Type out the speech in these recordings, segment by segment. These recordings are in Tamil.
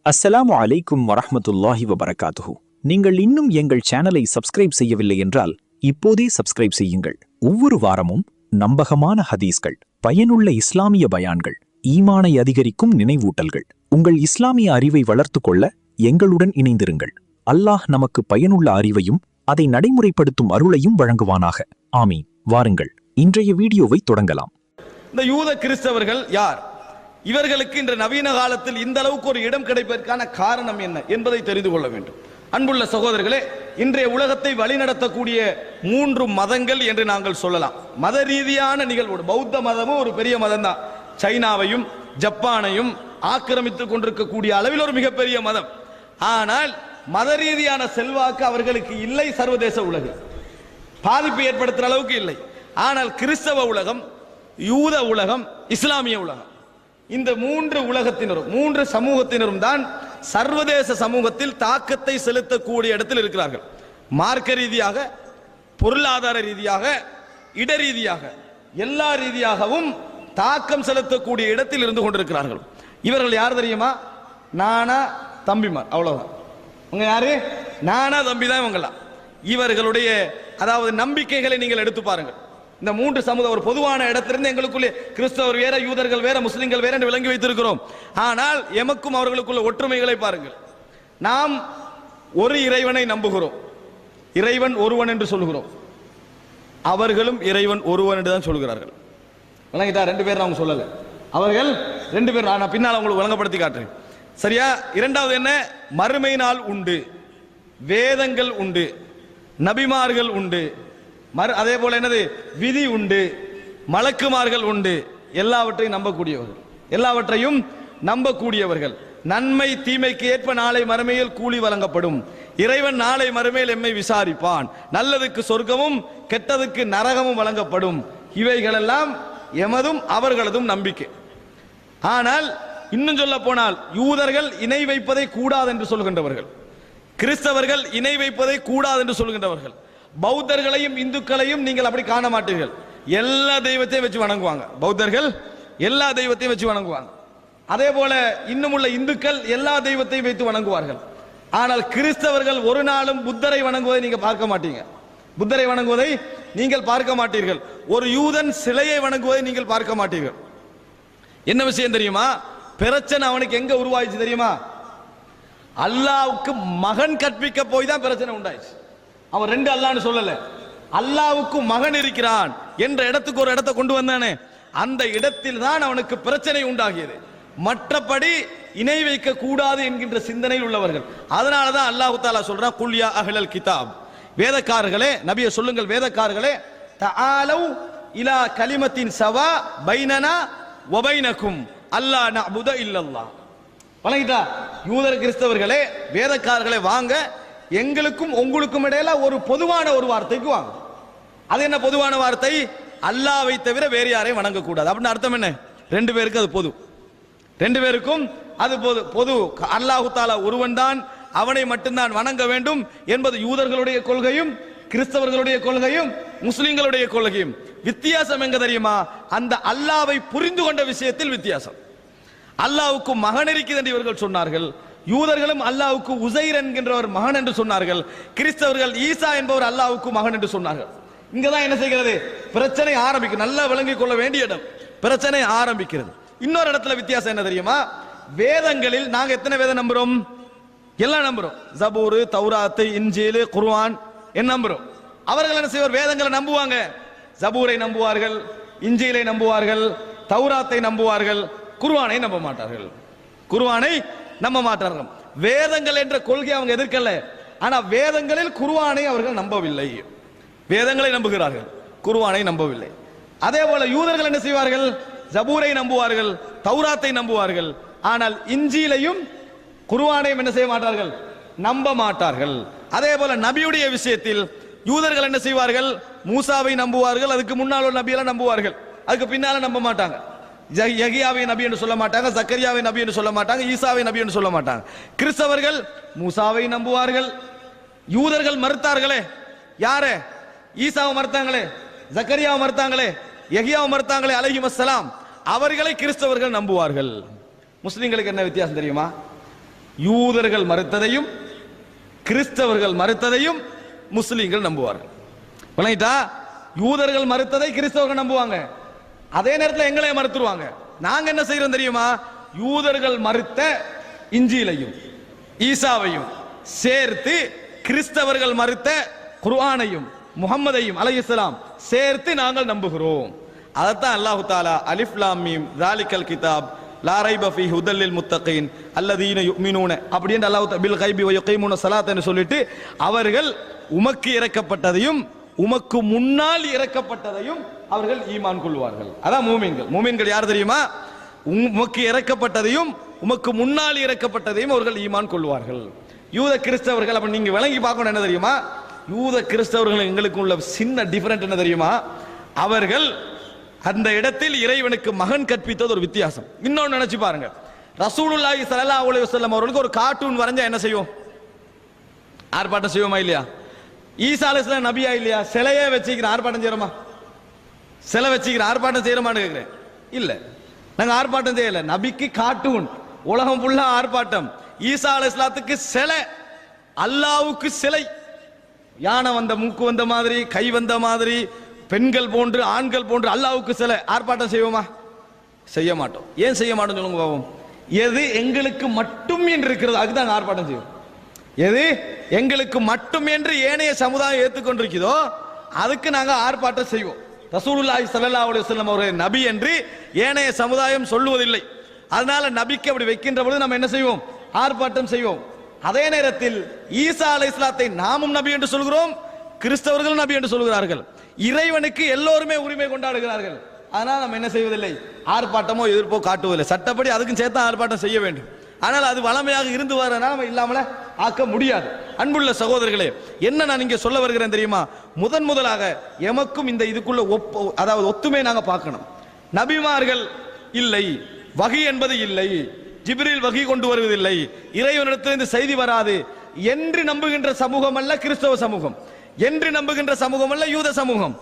அஸ்ஸலாமு அலைக்கும் வரஹ்மத்துல்லாஹி வபரகாத்துஹு. நீங்கள் இன்னும் எங்கள் சேனலை சப்ஸ்கிரைப் செய்யவில்லை என்றால் இப்போதே சப்ஸ்கிரைப் செய்யுங்கள். ஒவ்வொரு வாரமும் நம்பகமான ஹதீஸ்கள், பயனுள்ள இஸ்லாமிய பயான்கள், ஈமானை அதிகரிக்கும் நினைவூட்டல்கள், உங்கள் இஸ்லாமிய அறிவை வளர்த்துக் கொள்ள எங்களுடன் இணைந்திருங்கள். அல்லாஹ் நமக்கு பயனுள்ள அறிவையும் அதை நடைமுறைப்படுத்தும் அருளையும் வழங்குவானாக. ஆமீன். வாருங்கள், இன்றைய வீடியோவை தொடங்கலாம். இந்த யூத கிறிஸ்தவர்கள் யார்? இவர்களுக்கு இன்று நவீன காலத்தில் இந்த அளவுக்கு ஒரு இடம் கிடைப்பதற்கான காரணம் என்ன என்பதை தெரிந்து கொள்ள வேண்டும். அன்புள்ள சகோதரர்களே, இன்றைய உலகத்தை வழிநடத்தக்கூடிய 3 மதங்கள் என்று நாங்கள் சொல்லலாம். மத ரீதியான நிகழ்வோடு பௌத்த மதமும் ஒரு பெரிய மதம் தான். சைனாவையும் ஜப்பானையும் ஆக்கிரமித்துக் கொண்டிருக்கக்கூடிய அளவில் ஒரு மிகப்பெரிய மதம். ஆனால் மத ரீதியான செல்வாக்கு அவர்களுக்கு இல்லை. சர்வதேச உலகில் பாதிப்பு ஏற்படுத்துகிற அளவுக்கு இல்லை. ஆனால் கிறிஸ்தவ உலகம், யூத உலகம், இஸ்லாமிய உலகம், இந்த 3 உலகத்தினரும் 3 சமூகத்தினரும் தான் சர்வதேச சமூகத்தில் தாக்கத்தை செலுத்தக்கூடிய இடத்தில் இருக்கிறார்கள். மார்க்க ரீதியாக, பொருளாதார ரீதியாக, இட ரீதியாக, எல்லா ரீதியாகவும் தாக்கம் செலுத்தக்கூடிய இடத்தில் இருந்து கொண்டிருக்கிறார்கள். இவர்கள் யார் தெரியுமா? நானா தம்பிமார், அவ்வளவுதான். உங்க யாரு? நானா தம்பி தான் இவங்கெல்லாம். இவர்களுடைய அதாவது நம்பிக்கைகளை நீங்கள் எடுத்து பாருங்கள். இந்த 3 சமூகம் ஒரு பொதுவான இடத்திலிருந்து எங்களுக்குள்ளே கிறிஸ்தவர் வேற, யூதர்கள் வேற, முஸ்லிம்கள் வேற என்று விளங்கி வைத்திருக்கிறோம். ஆனால் எமக்கும் அவர்களுக்குள்ள ஒற்றுமைகளை பாருங்கள். நாம் ஒரு இறைவனை நம்புகிறோம், இறைவன் ஒருவன் என்று சொல்கிறோம். அவர்களும் இறைவன் ஒருவன் என்று தான் சொல்கிறார்கள். விளங்கிட்டா? 2 பேர் அவங்க சொல்லல, அவர்கள் 2 பேர். நான் பின்னால் உங்களுக்கு விளங்கப்படுத்தி காட்டுறேன். சரியா? இரண்டாவது என்ன? மறுமை நாள் உண்டு, வேதங்கள் உண்டு, நபிமார்கள் உண்டு, அதே போல என்னது, விதி உண்டு, மலக்குமார்கள் உண்டு. எல்லாவற்றையும் நம்பக்கூடியவர்கள், எல்லாவற்றையும் நம்பக்கூடியவர்கள். நன்மை தீமைக்கு ஏற்ப நாளை மறுமையில் கூலி வழங்கப்படும். இறைவன் நாளை மறுமையில் எம்மை விசாரிப்பான். நல்லதுக்கு சொர்க்கமும் கெட்டதுக்கு நரகமும் வழங்கப்படும். இவைகளெல்லாம் எமதும் அவர்களதும் நம்பிக்கை. ஆனால் இன்னும் சொல்ல போனால் யூதர்கள் இணை வைப்பதை கூடாது என்று சொல்கின்றவர்கள், கிறிஸ்தவர்கள் இணை வைப்பதை கூடாது என்று சொல்கின்றவர்கள். பௌத்தர்களையும் இந்துக்களையும் நீங்கள் அப்படி காண மாட்டீர்கள். எல்லா தெய்வத்தையும் வச்சு வணங்குவாங்க. பௌத்தர்கள் எல்லா தெய்வத்தையும் வச்சு வணங்குவாங்க. அதே போல இன்னும் உள்ள இந்துக்கள் எல்லா தெய்வத்தையும் வைத்து வணங்குவார்கள். ஆனால் கிறிஸ்தவர்கள் ஒரு நாளும் புத்தரை வணங்குவதை நீங்க பார்க்க மாட்டீங்க. புத்தரை வணங்குவதை நீங்கள் பார்க்க மாட்டீர்கள். ஒரு யூதன் சிலையை வணங்குவதை நீங்கள் பார்க்க மாட்டீர்கள். என்ன விஷயம் தெரியுமா? பிரச்சனை அவனுக்கு எங்க உருவாயிச்சு தெரியுமா? அல்லாஹ்வுக்கு மகன் கற்பிக்க போய் தான் பிரச்சனை உண்டாயிச்சு. அவன் 2 அல்லாஹ்னு சொல்லல, அல்லாஹ்வுக்கு மகன் இருக்கிறான் என்ற இடத்துக்கு ஒரு இடத்தை கொண்டு வந்தானே, அந்த இடத்தில் தான் அவனுக்கு பிரச்சனை உண்டாகியது. மற்றபடி இணை வைக்க கூடாது என்கின்ற சிந்தனையில் உள்ளவர்கள். அதனால தான் அல்லாஹ் தஆலா சொல்றான், குல் யா அஹ்லல் கிதாப், வேதக்காரர்களே, நபியை சொல்லுங்கள், வேதக்காரர்களே, தஆலு இலா கலிமத்தின் சவா பைனனா வ பைனக்கும் அல்லா நஅபுத இல்லல்லாஹ். வணங்கிட்டா? யூதர் கிறிஸ்தவர்களே, வேதக்காரர்களே, வாங்க, எங்களுக்கும் உங்களுக்கும் இடையில ஒரு பொதுவான ஒரு வார்த்தைக்கு வாங்க. அது என்ன பொதுவான வார்த்தை? அல்லாஹ்வை தவிர வேறு யாரையும் வணங்க கூடாது. அப்படின்னு அர்த்தம் என்ன? 2 பேருக்கு அது பொது, 2 பேருக்கும் அது பொது. பொது அல்லாஹ் தஆலா ஒருவன் தான், அவனை மட்டும்தான் வணங்க வேண்டும் என்பது யூதர்களுடைய கொள்கையும் கிறிஸ்தவர்களுடைய கொள்கையும் முஸ்லிம்களுடைய கொள்கையும். வித்தியாசம் எங்க தெரியுமா? அந்த அல்லாஹ்வை புரிந்து கொண்ட விஷயத்தில் வித்தியாசம். அல்லாஹ்வுக்கு மகன் இருக்கிறது என்று இவர்கள் சொன்னார்கள். யூதர்களும் அல்லாஹ்வுக்கு உசைர் என்கின்ற ஒரு மகன் என்று சொன்னார்கள். கிறிஸ்தவர்கள் ஈசா என்பவர் அல்லாஹ்வுக்கு மகன் என்று சொன்னார்கள். இங்கதான் என்ன செய்கிறது? பிரச்சனை ஆரம்பிக்கும். நல்லா விளங்கிக் கொள்ள வேண்டிய இடம். பிரச்சனை ஆரம்பிக்கிறது. இன்னொரு இடத்துல வித்தியாசம் என்ன தெரியுமா? வேதங்களில் நாங்க எத்தனை வேதம் நம்புறோம்? எல்லாம் நம்புறோம். ஜபூர், தௌராத், இன்ஜீல், குர்ஆன் என்ன நம்புறோம். அவர்கள் என்ன செய்வார்? வேதங்களை நம்புவாங்க. ஜபூரை நம்புவார்கள், இன்ஜீலை நம்புவார்கள், தௌராத்தை நம்புவார்கள், குர்ஆனை நம்ப மாட்டார்கள். குர்ஆனை நம்ப மாட்டார்கள். வேதங்கள் என்ற கொள்கை அவங்க எதிர்க்கல. ஆனா வேதங்களில் குர்ஆனை அவர்கள் நம்பவில்லை. வேதங்களை நம்புகிறார்கள், குர்ஆனை நம்பவில்லை. அதே போல யூதர்கள் என்ன செய்வார்கள்? ஜபூரை நம்புவார்கள், தௌராத்தை நம்புவார்கள். ஆனால் இன்ஜீலையும் குர்ஆனையும் என்ன செய்ய மாட்டார்கள்? நம்ப மாட்டார்கள். அதே போல நபியுடைய விஷயத்தில் யூதர்கள் என்ன செய்வார்கள்? மூசாவை நம்புவார்கள், அதுக்கு முன்னால் ஒரு நபியெல்லாம் நம்புவார்கள், அதுக்கு பின்னால நம்ப மாட்டாங்க. யஹ்யாவை நபி என்று சொல்ல மாட்டாங்க, ஜக்கரியாவை நபி என்று சொல்ல மாட்டாங்க, ஈசாவை நபி என்று சொல்ல மாட்டாங்க. கிறிஸ்தவர்கள் மூசாவை நம்புவார்கள். யூதர்கள் மறுத்தார்களே, யாரே? ஈசாவை மறுத்தாங்களே, ஜக்கரியாவை மறுத்தாங்களே, யஹ்யாவை மறுத்தாங்களே அலைஹிமஸ்ஸலாம். அவர்களை கிறிஸ்தவர்கள் நம்புவார்கள். முஸ்லிம்களுக்கு என்ன வித்தியாசம் தெரியுமா? யூதர்கள் மறுத்ததையும் கிறிஸ்தவர்கள் மறுத்ததையும் முஸ்லிம்கள் நம்புவார்கள். விளங்கிட்டா? யூதர்கள் மறுத்ததை கிறிஸ்தவர்கள் நம்புவாங்க, அதே நேரத்தில் எங்களை மறுத்துருவாங்க. நாங்க என்ன செய்யறோம் தெரியுமா? யூதர்கள் மறுத்த இஞ்சிலையும் ஈசாவையும் சேர்த்து கிறிஸ்தவர்கள் மறுத்த குர்ஆனையும் முஹம்மதையும் அலைஹிஸ்ஸலாம் சேர்த்து நாங்கள் நம்புகிறோம். அதைத்தான் அல்லாஹு தாலா அலிஃப் லாம் மீம் ஸாலிகல் கிதாப் லா ரைப ஃபீஹி ஹுதல் லில் முத்தகீன் அல்லதீன யுமினூன அப்படின்னு அல்லாஹ் பில் கைபி வ யகீமுன ஸலாத்தன்னு சொல்லிட்டு அவர்கள் உமக்கு இறக்கப்பட்டதையும் உமக்கு முன்னால் இறக்கப்பட்டதையும் அவர்கள் ஈமான் கொள்வார்கள். அதான் மூமின்கள். மூமின்கள் யார் தெரியுமா? உமக்கு இறக்கப்பட்டதையும் உமக்கு முன்னால் இறக்கப்பட்டதையும் அவர்கள் ஈமான் கொள்வார்கள். யூத கிறிஸ்தவர்கள் அப்ப நீங்க விளங்கி பார்க்கணும் என்ன தெரியுமா? யூத கிறிஸ்தவர்கள் எங்களுக்கு உள்ள சின்ன டிஃபரெண்ட் என்ன தெரியுமா? அவர்கள் அந்த இடத்தில் இறைவனுக்கு மகன் கற்பித்தது ஒரு வித்தியாசம். இன்னொன்னு நினைச்சு பாருங்க, ரசூலுல்லாஹி ஸல்லல்லாஹு அலைஹி வஸல்லம் அவர்களுக்கு ஒரு கார்ட்டூன் வரைஞ்சா என்ன செய்யும்? ஆர்ப்பாட்டம் செய்வோமா இல்லையா? ஈசா அலைஹிஸ்ஸலாம் நபியா இல்லையா? சிலையே வச்சுக்கிற ஆர்ப்பாட்டம் செய்யறோமா? சிலை வச்சுக்கிற ஆர்ப்பாட்டம் செய்யறோமான்னு கேட்கிறேன். இல்ல, நாங்க ஆர்ப்பாட்டம் செய்யல. நபிக்கு கார்ட்டூன், உலகம் ஃபுல்லா ஆர்ப்பாட்டம். ஈசா அலைஹிஸ்ஸலாத்துக்கு சிலை, அல்லாஹ்வுக்கு சிலை. யானை வந்த மூக்கு வந்த மாதிரி, கை வந்த மாதிரி, பெண்கள் போன்று ஆண்கள் போன்று அல்லாஹ்வுக்கு சிலை. ஆர்ப்பாட்டம் செய்வோமா? செய்ய மாட்டோம். ஏன் செய்ய மாட்டோம் சொல்லுங்க பாவம். எது எங்களுக்கு மட்டும் என்று இருக்கிறது அதுதான் ஆர்ப்பாட்டம் செய்வோம். எது எங்களுக்கு மட்டும் என்று ஏனைய சமுதாயம் ஏற்றுக்கொண்டிருக்கிறதோ அதுக்கு நாங்க ஆர்ப்பாட்டம் செய்வோம். ரசூலுல்லாஹி ஸல்லல்லாஹு அலைஹி வஸல்லம் அவர்கள் நபி என்று ஏனைய சமுதாயம் சொல்லுவதில்லை. அதனால நபிக்கு அப்படி வைக்கின்ற பொழுது நம்ம என்ன செய்வோம்? ஆர்ப்பாட்டம் செய்வோம். அதே நேரத்தில் ஈசா அலைஹிஸ்ஸலாத்தை நாமும் நபி என்று சொல்கிறோம், கிறிஸ்தவர்கள் நபி என்று சொல்கிறார்கள். இறைவனுக்கு எல்லோருமே உரிமை கொண்டாடுகிறார்கள். ஆனால் நம்ம என்ன செய்வதில்லை? ஆர்ப்பாட்டமோ எதிர்ப்போ காட்டுவதில்லை. சட்டப்படி அதுக்கும் சேர்த்து ஆர்ப்பாட்டம் செய்ய வேண்டும். ஆனால் அது வளமையாக இருந்து வரனால நம்ம இல்லாமல ஆக்க முடியாது. அன்புள்ள சகோதரர்களே, என்ன நான் இங்கே சொல்ல வருகிறேன் தெரியுமா? முதலாக எமக்கும் இந்த இதுக்குள்ள அதாவது ஒத்துமை நாங்க பார்க்கணும். நபிமார்கள் இல்லை, வகி என்பது இல்லை, ஜிப்ரீல் வகி கொண்டு வருவதில்லை, இறைவனிடத்திலிருந்து செய்தி வராது என்று நம்புகின்ற சமூகம் அல்ல கிறிஸ்தவ சமூகம், என்று நம்புகின்ற சமூகம் அல்ல யூத சமூகம்.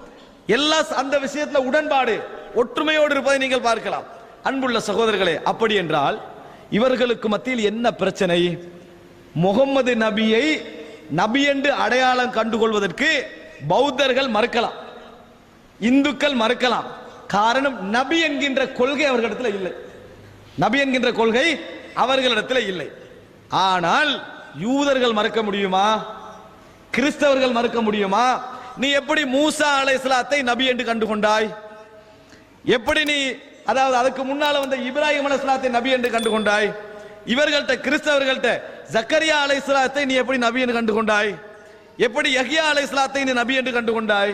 எல்லா அந்த விஷயத்துல உடன்பாடு ஒற்றுமையோடு இருப்பதை நீங்கள் பார்க்கலாம். அன்புள்ள சகோதரர்களே, அப்படி என்றால் இவர்களுக்கு மத்தியில் என்ன பிரச்சனை? முகம்மது நபியை நபி என்று அடையாளம் கண்டுகொள்வதற்கு பௌத்தர்கள் மறுக்கலாம், இந்துக்கள் மறுக்கலாம். காரணம், நபி என்கின்ற கொள்கை அவர்களிடத்தில் இல்லை. நபி என்கின்ற கொள்கை அவர்களிடத்தில் இல்லை. ஆனால் யூதர்கள் மறுக்க முடியுமா? கிறிஸ்தவர்கள் மறுக்க முடியுமா? நீ எப்படி மூசா அலைஹிஸ்ஸலாத்தை நபி என்று கண்டுகொண்டாய்? எப்படி நீ அதாவது அதுக்கு முன்னால வந்த இப்ராஹிம் அலைஹிஸ்ஸலாத்தை நபி என்று கண்டுகொண்டாய்? இவர்கள்ட்ட கிறிஸ்தவர்கள்ட்ட ஜக்கரியா அலைஹிஸ்ஸலாத்தை நீ எப்படி நபி என்று கண்டுகொண்டாய்? எப்படி யஹ்யா அலைஹிஸ்ஸலாத்தை நீ நபி என்று கண்டுகொண்டாய்?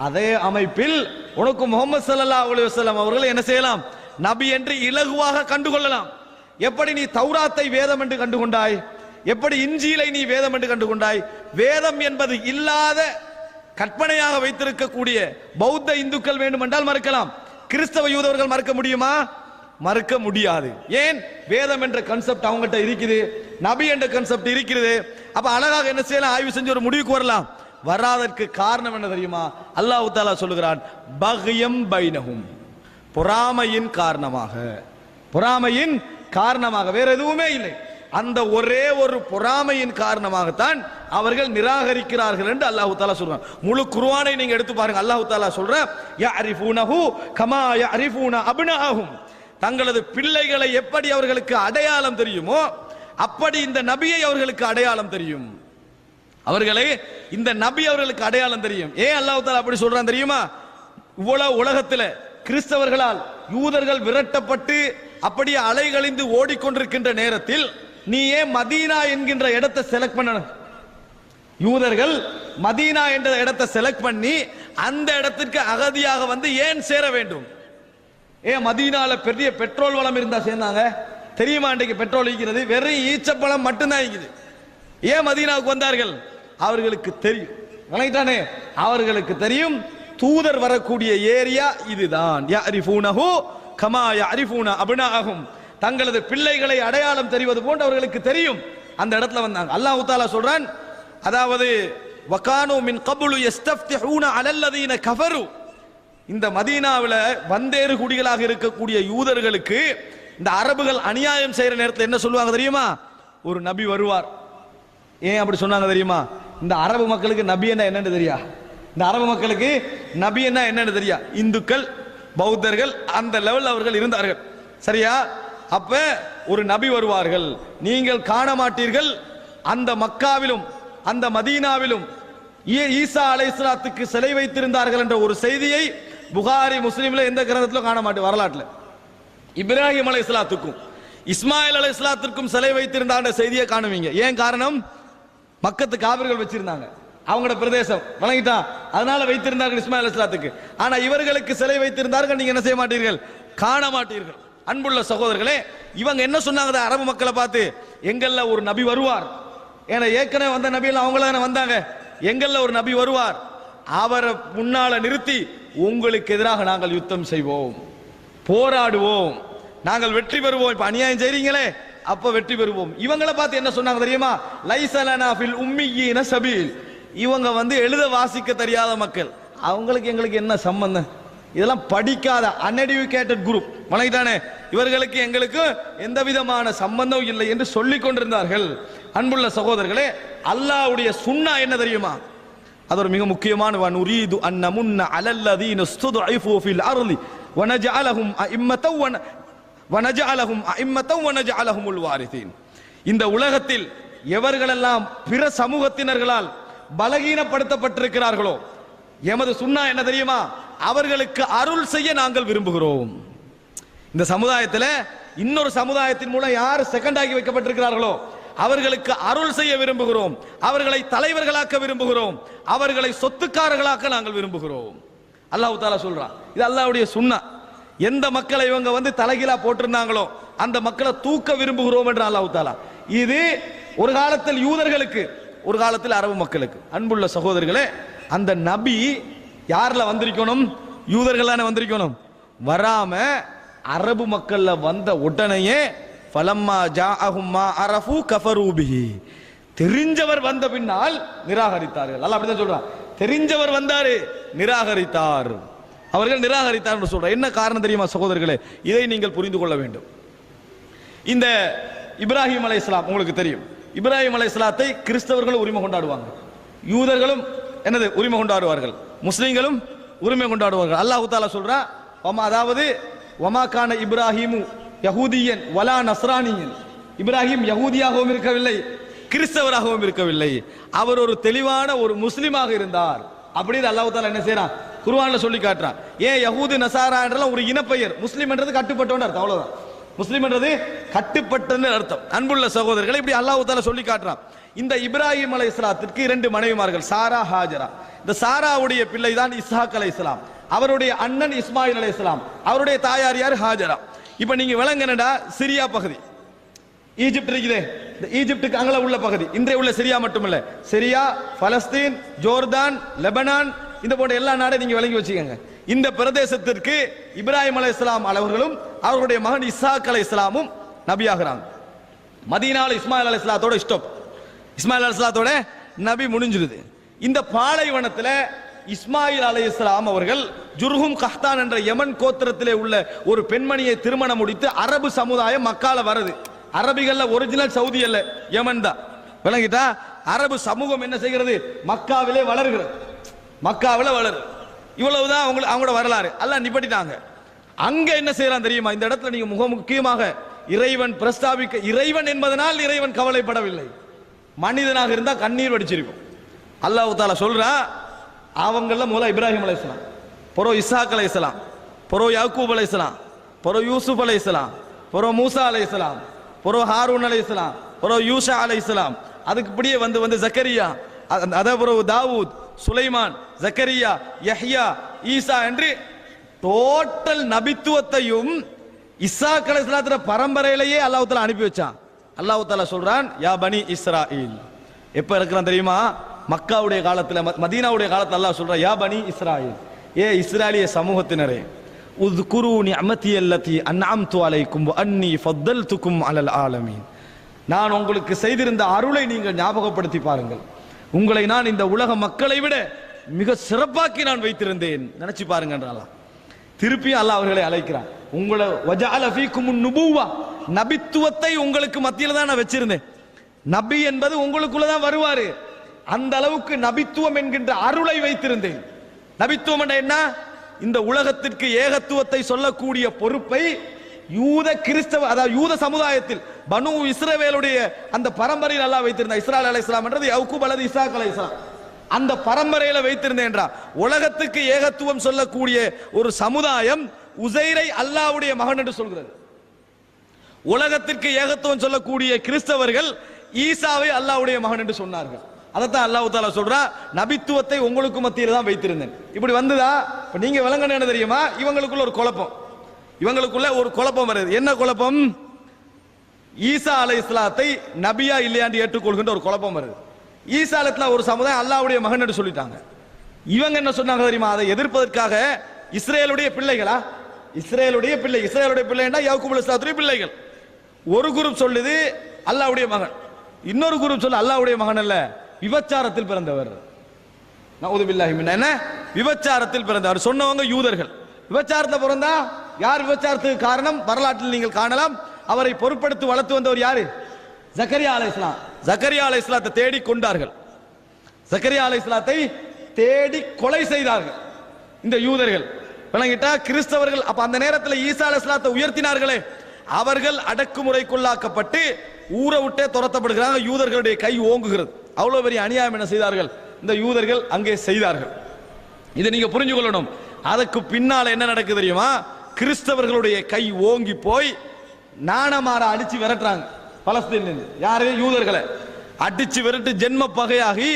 அதே அமைப்பில் உனக்கு முஹம்மது ஸல்லல்லாஹு அலைஹி வஸல்லம் அவர்கள் என்ன செய்யலாம்? நபி என்று இலகுவாக கண்டுகொள்ளலாம். எப்படி நீ தௌராத்தை வேதம் என்று கண்டுகொண்டாய்? எப்படி இன்ஜீலை நீ வேதம் என்று கண்டுகொண்டாய்? வேதம் என்பது இல்லாத கற்பனையாக வைத்திருக்கக்கூடிய பௌத்த இந்துக்கள் வேண்டுமென்றால் மறுக்கலாம். கிறிஸ்தவ யூதர்கள் மறுக்க முடியுமா? மறுக்க முடியாது. ஏன்? வேதம் என்ற கான்செப்ட் அவங்ககிட்ட இருக்குது, நபி என்ற கான்செப்ட் இருக்கிறது. அப்ப அழகாக என்ன செய்யலாம்? ஆய்வு செஞ்சு ஒரு முடிவுக்கு வரலாம். வராதற்கு காரணம் என்ன தெரியுமா? அல்லாஹ் தஆலா சொல்லுகிறான், பக்யம் பைனஹும், பொறாமையின் காரணமாக. பொறாமையின் காரணமாக, வேற எதுவுமே இல்லை. அந்த ஒரே ஒரு பொறாமையின் காரணமாகத்தான் அவர்கள் நிராகரிக்கிறார்கள் என்று அல்லாஹ் தஆலா சொல்றான். முழு குர்ஆனை நீங்க எடுத்து பாருங்க. அல்லாஹ் தஆலா சொல்ற, யஅரிஃபூனஹு கமா யஅரிஃபூன அப்னாஹும், தங்களது பிள்ளைகளை எப்படி அவர்களுக்கு அடையாளம் தெரியுமோ அப்படி இந்த நபியை அவர்களுக்கு அடையாளம் தெரியும். அவர்களை இந்த நபி அவர்களுக்கு அடையாளம் தெரியும். ஏன் அல்லாஹ் தஆலா அப்படி சொல்றான் தெரியுமா? இவ்வளவு உலகத்துல கிறிஸ்தவர்களால் யூதர்கள் விரட்டப்பட்டு அப்படியே அலைகழிந்து ஓடிக்கொண்டிருக்கின்ற நேரத்தில் நீ ஏன் மதீனா என்கின்ற இடத்தை செலக்ட் பண்ணணும்? யூதர்கள் மதீனா என்ற இடத்தை செலக்ட் பண்ணி அந்த இடத்திற்கு அகதியாக வந்து ஏன் சேர வேண்டும்? ஏன் மதீனால பெரிய பெட்ரோல் வளம் இருந்தா சேர்ந்தாங்க? தெரியுமா? இன்றைக்கு பெட்ரோல் இருக்கிறது, வெறும் ஈச்சப்பழம் மட்டும்தான் இருக்குது. ஏன் மதீனாவுக்கு வந்தார்கள்? அவர்களுக்கு தெரியும். விளங்கிட்டானே? அவர்களுக்கு தெரியும் தூதர் வரக்கூடிய ஏரியா இதுதான். யஅரிஃபூனஹு கமா யஅரிஃபூன அப்னாஹும், தங்களது பிள்ளைகளை அடையாளம் தெரிவது போன்று அவர்களுக்கு தெரியும். அந்த இடத்துல வந்தாங்க. அல்லாஹ் தஆலா சொல்றான், அதாவது வகானு மின் கப்லு யஸ்தஃப்திஹூன அலல்லதீன கஃபரு, இந்த மதீனாவில் வந்தேறு குடிகளாக இருக்கக்கூடிய யூதர்களுக்கு இந்த அரபுகள் அநியாயம் செய்யற நேரத்தில் என்ன சொல்லுவாங்க தெரியுமா? ஒரு நபி வருவார். ஏன் அப்படி சொன்னாங்க தெரியுமா? இந்த அரபு மக்களுக்கு நபி என்ன என்னன்னு தெரியா? இந்த அரபு மக்களுக்கு நபி என்ன என்னன்னு தெரியா? இந்துக்கள் பௌத்தர்கள் அந்த லெவல் அவர்கள் இருந்தார்கள். சரியா? அப்ப ஒரு நபி வருவார்கள், நீங்கள் காண மாட்டீர்கள். அந்த மக்காவிலும் அந்த மதீனாவிலும் ஈசா அலைஹிஸ்ஸலாத்துக்கு சிலை வைத்திருந்தார்கள் என்ற ஒரு செய்தியை புகாரி முஸ்லிம்ல எந்த கிரந்தத்திலும் காண மாட்டேன். வரலாற்றுல இப்ராஹிம் அலைஹிஸ்ஸலாத்துக்கும் இஸ்மாயில் அலைஹிஸ்ஸலாத்திற்கும் சிலை வைத்திருந்தாங்க செய்தியை காணுவீங்க. ஏன் காரணம்? மக்கத்து காவிர்கள் வச்சிருந்தாங்க, அவங்களோட பிரதேசம் வணங்கிட்டா, அதனால வைத்திருந்தார்கள் இஸ்மாயில் அலைஹிஸ்ஸலாத்துக்கு. ஆனா இவர்களுக்கு சிலை வைத்திருந்தார்கள், நீங்க என்ன செய்ய மாட்டீர்கள்? காண மாட்டீர்கள். அன்புள்ள சகோதரர்களே, இவங்க என்ன சொன்னாங்க அரபு மக்களை பார்த்து? எங்கள்ல ஒரு நபி வருவார். ஏன்னா ஏற்கனவே வந்த நபியில் அவங்கள வந்தாங்க. எங்கள்ல ஒரு நபி வருவார், அவரை முன்னால நிறுத்தி உங்களுக்கு எதிராக நாங்கள் யுத்தம் செய்வோம், போராடுவோம், நாங்கள் வெற்றி பெறுவோம். இப்ப அநியாயம் செய்றீங்களே, அப்ப வெற்றி பெறுவோம். இவங்களை பார்த்து என்ன சொன்னாங்க தெரியுமா? லைஸலனா ஃபில் உம்மியீன சபீல். இவங்க எழுத வாசிக்க தெரியாத மக்கள், அவங்களுக்கு எங்களுக்கு என்ன சம்பந்தம்? இதெல்லாம் படிக்காத அன்எடுகேட்டட் குரூப் வணங்கிட்டானே, இவர்களுக்கு எங்களுக்கு எந்த விதமான சம்பந்தம் இல்லை என்று சொல்லிக் கொண்டிருந்தார்கள். அன்புள்ள சகோதரர்களே, அல்லாஹ்வுடைய சுன்னா என்ன தெரியுமா? அது ஒரு மிக முக்கியமான வனுரீது அன்னமுன்ன அலல்லதீன ஸ்துதுஇஃபு ஃபில் அர்லி வனஜஅலஹும் அஇம்மத்தன் வனஜஅலஹுமுல் வாரிதீன். இந்த உலகத்தில் எவர்களெல்லாம் பிற சமூகத்தினர்களால் பலகீனப்படுத்தப்பட்டிருக்கிறார்களோ, எமது சுன்னா என்ன தெரியுமா? அவர்களுக்கு அருள் செய்ய நாங்கள் விரும்புகிறோம். இந்த சமுதாயத்தில் இன்னொரு சமுதாயத்தின் மூலம் யார் செகண்ட் ஆகி வைக்கப்பட்டிருக்கிறார்களோ அவர்களுக்கு அருள் செய்ய விரும்புகிறோம், அவர்களை தலைவர்களாக்க விரும்புகிறோம், அவர்களை சொத்துக்காரர்களாக்க நாங்கள் விரும்புகிறோம். அல்லாஹ் தஆலா சொல்றான், இது அல்லாஹ்வுடைய சுன்னா. எந்த மக்களை இவங்க தலைகீழா போட்டிருந்தாங்களோ அந்த மக்களை தூக்க விரும்புகிறோம் என்று அல்லாஹ் தஆலா. இது ஒரு காலத்தில் யூதர்களுக்கு, ஒரு காலத்தில் அரபு மக்களுக்கு. அன்புள்ள சகோதரர்களே, அந்த நபி யார்ல வந்திருக்கணும்? யூதர்களான வந்திருக்கணும். வராம அரபு மக்கள்ல வந்த உடனேயே ஃபலம்மா ஜாஅஹும் மா அரஃபு கஃபரு பிஹி, தெரிஞ்சவர் வந்த பின்னால் நிராகரித்தார்கள். அல்லாஹ் அப்படிதான் சொல்றான், தெரிஞ்சவர் வந்தாரு நிராகரித்தார், அவர்கள் நிராகரித்தார் என்று சொல்றார். என்ன காரணம் தெரியுமா சகோதரர்களே? இதை நீங்கள் புரிந்து கொள்ள வேண்டும். இந்த இப்ராஹிம் அலைஹிஸ்ஸலாம் உங்களுக்கு தெரியும், இப்ராஹிம் அலைஹிஸ்ஸலாத்தை கிறிஸ்தவர்களும் உரிமை கொண்டாடுவாங்க, யூதர்களும் என்னது உரிமை கொண்டாடுவார்கள், முஸ்லிம்களும் உரிமை கொண்டாடுவார்கள். அல்லாஹ் தஆலா சொல்றா, அதாவது வமா கான இப்ராஹிமு யஹூதியன் வலா நஸ்ரானியன். இப்ராஹிம் யஹூதியாகவும் இருக்கவில்லை, கிறிஸ்தவராகவும் இருக்கவில்லை, அவர் ஒரு தெளிவான ஒரு முஸ்லிமாக இருந்தார். அப்படின்னு அல்லாஹ் தஆலா என்ன செய்றான்? குர்ஆன்ல சொல்லி காட்டுறான். ஏன் யஹூது நசாரா என்றெல்லாம் ஒரு இனப்பெயர், முஸ்லிம் என்றது கட்டுப்பட்டவன் அர்த்தம், அவ்வளவுதான். முஸ்லிம் என்றது கட்டுப்பட்டன்னு அர்த்தம். அன்புள்ள சகோதரர்களை இப்படி அல்லாஹ் தஆலா சொல்லி காட்டுறான். இந்த இப்ராஹிம் அலைஹிஸ்ஸலாத்திற்கு 2 மனைவிமார்கள், சாரா ஹாஜரா. இந்த சாராவுடைய பிள்ளை தான் இஸ்ஹாக் அலைஹிஸ்ஸலாம், அவருடைய அண்ணன் இஸ்மாயில் அலைஹிஸ்ஸலாம், அவருடைய தாயார் யார்? ஹாஜரா. இப்ப நீங்க விளங்கனடா, சிரியா பகுதி, ஈஜிப்ட் இருக்குதே, இந்த ஈஜிப்டுக்கு அங்கல உள்ள பகுதி, இன்றைய உள்ள சிரியா மட்டுமல்ல, சிரியா, பலஸ்தீன், ஜோர்தான், லெபனான், இந்த போன்ற எல்லா நாடும் நீங்க விளங்கி வச்சுக்கோங்க. இந்த பிரதேசத்திற்கு இப்ராஹிம் அலைஹிஸ்ஸலாம் அவர்களும் அவருடைய மகன் இஸ்ஹாக் அலைஹிஸ்ஸலாமும் நபியாகிறாங்க. மதீனால இஸ்மாயில் அலைஹிஸ்ஸலாத்தோட ஸ்டாப், இஸ்மாயில் அலைஹிஸ்ஸலாத்தோட நபி முடிஞ்சிருது. இந்த பாலைவனத்தில் இஸ்மாயில் அலைஹிஸ்ஸலாம் அவர்கள் ஜுர்ஹும் கஹ்தான் என்ற யமன் கோத்திரத்திலே உள்ள ஒரு பெண்மணியை திருமணம் முடித்து அரபு சமுதாயம் மக்கால வருது. அரபிகள்ல ஒரிஜினல் சவுதி அல்ல, யமன் தான். விளங்கிட்டா? அரபு சமூகம் என்ன செய்கிறது? மக்காவிலே வளர்கிறது, மக்காவில வளரு. இவ்வளவுதான் அவங்களோட வரலாறு. அல்லாஹ் நிப்பட்டிட்டாங்க. அங்க என்ன செய்யறான் தெரியுமா? இந்த இடத்துல நீங்க மிக முக்கியமாக இறைவன் பிரஸ்தாபிக்க, இறைவன் என்பதனால் இறைவன் கவலைப்படவில்லை, மனிதனாக இருந்தா கண்ணீர் வடிச்சிருக்கும். அல்லாஹ் தஆலா சொல்றா, அவங்கள மூல இப்ராஹிம் அலைஹிஸ்ஸலாம், பொறோ இஸ்ஹாக் அலைஹிஸ்ஸலாம், பொறோ யாக்கூப் அலைஹிஸ்ஸலாம், பொறோ யூசுப் அலைஹிஸ்ஸலாம், பொறோ மூசா அலைஹிஸ்ஸலாம், பொறோ ஹாரூன் அலைஹிஸ்ஸலாம், பொறோ யூஷா அலைஹிஸ்ஸலாம், அதுக்கு இப்படியே வந்து ஜக்கரியா, அதே பொறவு தாவூத், சுலைமான், ஜக்கரியா, யஹ்யா, ஈசா என்று டோட்டல் நபித்துவத்தையும் இஸ்ஹாக் அலைஹிஸ்ஸலாத்துடைய பரம்பரையிலேயே அல்லாஹ் தஆலா அனுப்பி வச்சான். அல்லாஹ் தஆலா சொல்றான், யா பனி இஸ்ராயில். எப்ப இருக்கிறான் தெரியுமா? மக்காவுடைய காலத்துல, மதீனாவுடைய காலத்துல அல்லாஹ் சொல்றான், யா பனி இஸ்ராயில், ஏ இஸ்ராயலிய சமூகத்தினரே, உذ்குரு நிஅமதி அல்லதி அன்அம்து அலைக்கும் வ அன்னி ஃபضلتكم அலல் ஆலமீன். நான் உங்களுக்கு செய்திருந்த அருளை நீங்கள் ஞாபகப்படுத்தி பாருங்கள், உங்களை நான் இந்த உலக மக்களை விட மிக சிறப்பாக்கி நான் வைத்திருந்தேன், நினைச்சு பாருங்க என்றாலாம். திருப்பி அல்லாஹ் அவர்களை அழைக்கிறான், உங்களை வஜஅல ஃபீக்குமுன் நுபுவா, நபித்துவத்தை உங்களுக்கு மத்தியில தான் நான் வச்சிருந்தேன். நபி என்பது உங்களுக்குள்ளதான் வருவாரு. அந்த அளவுக்கு நபித்துவம் என்கின்ற அருளை வைத்திருந்தேன். நபித்துவம் என்ன? இந்த உலகத்திற்கு ஏகத்துவத்தை சொல்லக்கூடிய பொறுப்பை யூத கிறிஸ்தவ, அதாவது யூத சமுதாயத்தில் பனு இஸ்ரவேலுடைய அந்த பரம்பரையில் அல்லாஹ் வைத்திருந்தார். இஸ்ராயல் அலைஹிஸ்ஸலாம் என்றது யாக்கூப் அல்லது இஸ்ஹாக் அலைஹிஸ்ஸலாம், அந்த பரம்பரையில வைத்திருந்தேன் என்றார். உலகத்துக்கு ஏகத்துவம் சொல்லக்கூடிய ஒரு சமுதாயம் உசைரை அல்லாஹ்வுடைய மகன் என்று சொல்கிறது. உலகத்திற்கு ஏகத்துவம் சொல்லக்கூடிய கிறிஸ்தவர்கள் ஈசாவை அல்லாஹ்வுடைய மகன் என்று சொன்னார்கள். அதைத்தான் அல்லாஹ் தஆலா சொல்றா, நபித்துவத்தை உங்களுக்கு மத்தியில் தான் வைத்திருந்தேன். இப்படி வந்ததா? இப்ப நீங்க விளங்கணும் என்ன தெரியுமா? இவங்களுக்குள்ள ஒரு குழப்பம், இவங்களுக்குள்ள ஒரு குழப்பம் வருது. என்ன குழப்பம்? ஈசா அலைஹிஸ்ஸலாத்தை நபியா இல்லையான்னு ஏற்றுக்கொள்கின்ற ஒரு குழப்பம் வருது. ஈசா அலைஹிஸ்ஸலாம் ஒரு சமுதாயம் அல்லாஹ்வுடைய மகன் என்று சொல்லிட்டாங்க. இவங்க என்ன சொன்னாங்க தெரியுமா? அதை எதிர்ப்பதற்காக இஸ்ரேலுடைய பிள்ளைகளா, இஸ்ரேலுடைய பிள்ளைன்னா யாக்கூப் அலைஹிஸ்ஸலாத்துடைய பிள்ளைகள். ஒரு குரூப் சொல்லுது அல்லாஹ்வுடைய மகன், இன்னொரு குரூப் சொல்ல அல்லாஹ்வுடைய மகன் அல்ல, விபச்சாரத்தில் பிறந்தவர். நஊது பில்லாஹி மின், என்ன விபச்சாரத்தில் பிறந்தவர் சொன்னவங்க யூதர்கள். விபச்சாரத்தில் பிறந்தா யார் விபச்சாரத்துக்கு காரணம்? வரலாற்றில் நீங்கள் காணலாம். அவரை பொறுப்படுத்தி வளர்த்து வந்தவர் யாரு? ஜக்கரியா அலைஹிஸ்ஸலாம். ஜக்கரியா அலைஹிஸ்ஸலாத்தை தேடி கொண்டார்கள், ஜக்கரியா அலைஹிஸ்ஸலாத்தை தேடி கொலை செய்தார்கள் இந்த யூதர்கள். விளங்கிட்டா? கிறிஸ்தவர்கள் அப்ப அந்த நேரத்தில் ஈசா அலைஹிஸ்ஸலாத்தை உயர்த்தினார்களே, அவர்கள் அடக்குமுறைக்குள்ளாக்கப்பட்டு ஊரை விட்டே துரத்தப்படுகிறாங்க. யூதர்களுடைய கை ஓங்குகிறது. அவ்வளவு பெரிய அநியாயம் என்ன செய்தார்கள் இந்த யூதர்கள் அங்கே செய்தார்கள். இதை நீங்க புரிஞ்சு கொள்ளணும். அதுக்கு பின்னால என்ன நடக்குது தெரியுமா? கிறிஸ்தவர்களுடைய கை ஓங்கி போய் நாணமாற அடிச்சு விரட்டுறாங்க பலஸ்தீன்ல. யாரு? யூதர்களை அடிச்சு விரட்டு ஜென்ம பகையாகி